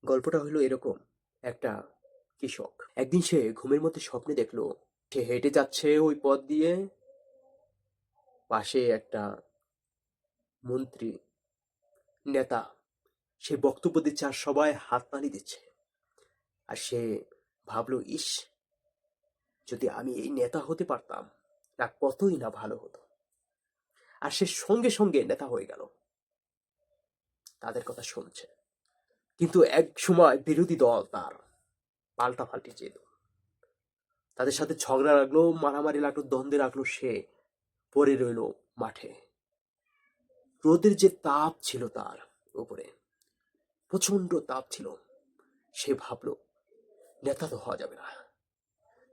গল্পটা হলো এরকম। একটা কৃষক একদিন সে ঘুমের মধ্যে স্বপ্নে দেখলো সে হেঁটে যাচ্ছে ওই পথ দিয়ে, পাশে একটা মন্ত্রী, নেতা, সে বক্তব্য দিচ্ছে আর সবাই হাততালি দিচ্ছে। আর সে ভাবলো, ইস, যদি আমি এই নেতা হতে পারতাম, না কতই না ভালো হতো। আর সে সঙ্গে সঙ্গে নেতা হয়ে গেল, তাদের কথা শুনছে। কিন্তু এক সময় বিরোধী দল তার পাল্টাপাল্টি যেত, তাদের সাথে ঝগড়া লাগলো, মারামারি লাগলো, দ্বন্দ্বে লাগলো। সে পড়ে রইল মাঠে। রোদের যে তাপ ছিল তার উপরে, প্রচন্ড তাপ ছিল। সে ভাবলো, নেতা তো হওয়া যাবে না,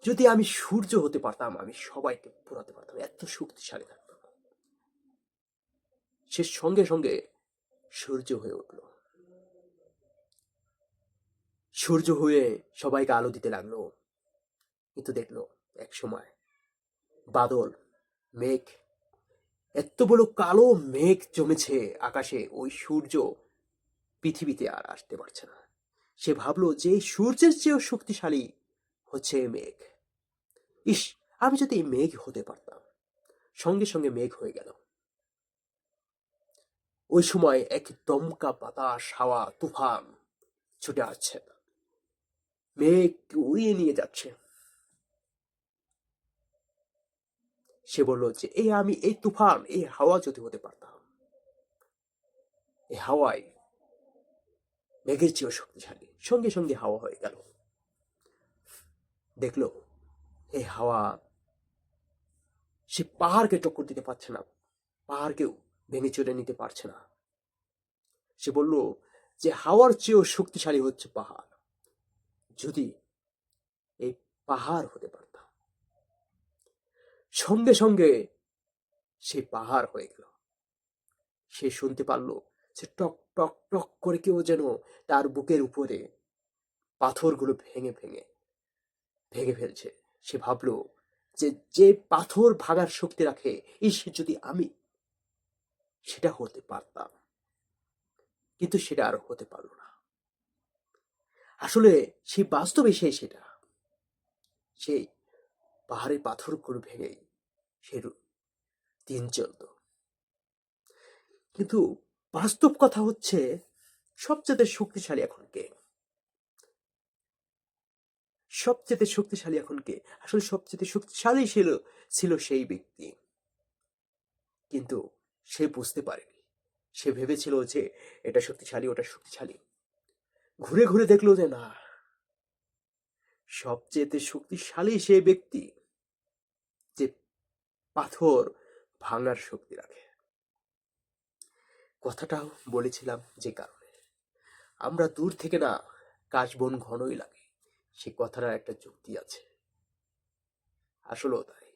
যদি আমি সূর্য হতে পারতাম আমি সবাইকে পোড়াতে পারতাম, এত শক্তিশালী থাকতাম। সে সঙ্গে সঙ্গে সূর্য হয়ে উঠল। সূর্য হয়ে সবাইকে আলো দিতে লাগলো। কিন্তু দেখলো এক সময় বাদল, মেঘ, এত বড় কালো মেঘ জমেছে আকাশে, ওই সূর্য পৃথিবীতে আর আসতে পারছে না। সে ভাবলো যে এই সূর্যের চেয়েও শক্তিশালী হচ্ছে এই মেঘ। ইস, আমি যদি এই মেঘ হতে পারতাম। সঙ্গে সঙ্গে মেঘ হয়ে গেল। ওই সময় এক দমকা বাতাস, হাওয়া, তুফান ছুটে আসছে, মেঘ উড়িয়ে নিয়ে যাচ্ছে। সে বলল যে আমি এই তুফান, এই হাওয়া যদি হতে পারতাম। এই হাওয়ায় মেঘের চেয়েও শক্তিশালী। সঙ্গে সঙ্গে হাওয়া হয়ে গেল। দেখলো এই হাওয়া সে পাহাড়কে টক্কর দিতে পারছে না, পাহাড়কেও ভেঙে চুরে নিতে পারছে না। সে বলল যে হাওয়ার চেয়েও শক্তিশালী হচ্ছে পাহাড়, যদি এই পাহাড় হতে পারতাম। সঙ্গে সঙ্গে সে পাহাড় হয়ে গেল। সে শুনতে পারলো সে টক টক টক করে কেউ যেন তার বুকের উপরে পাথরগুলো ভেঙে ভেঙে ভেঙে ফেলছে। সে ভাবলো যে যে পাথর ভাঙার শক্তি রাখে, যদি আমি সেটা হতে পারতাম। কিন্তু সেটা আর হতে পারলো না। আসলে সেই বাস্তবে সেটা সেই পাহাড়ের পাথরগুলো ভেঙেই সে দিন চলত। কিন্তু বাস্তব কথা হচ্ছে, সবচেয়ে শক্তিশালী এখন কে? সবচেয়ে শক্তিশালী এখন কে? আসলে সবচেয়ে শক্তিশালী ছিল সেই ব্যক্তি, কিন্তু সে বুঝতে পারেনি। সে ভেবেছিল যে এটা শক্তিশালী, ওটা শক্তিশালী। ঘুরে ঘুরে দেখলো যে না, সবচেয়ে শক্তিশালী সেই ব্যক্তি যে পাথর ভাঙার শক্তি রাখে। কথাটাও বলেছিলাম যে কারণে আমরা দূর থেকে না, কাশ বন ঘনই লাগে, সে কথাটার একটা যুক্তি আছে। আসলেও তাই।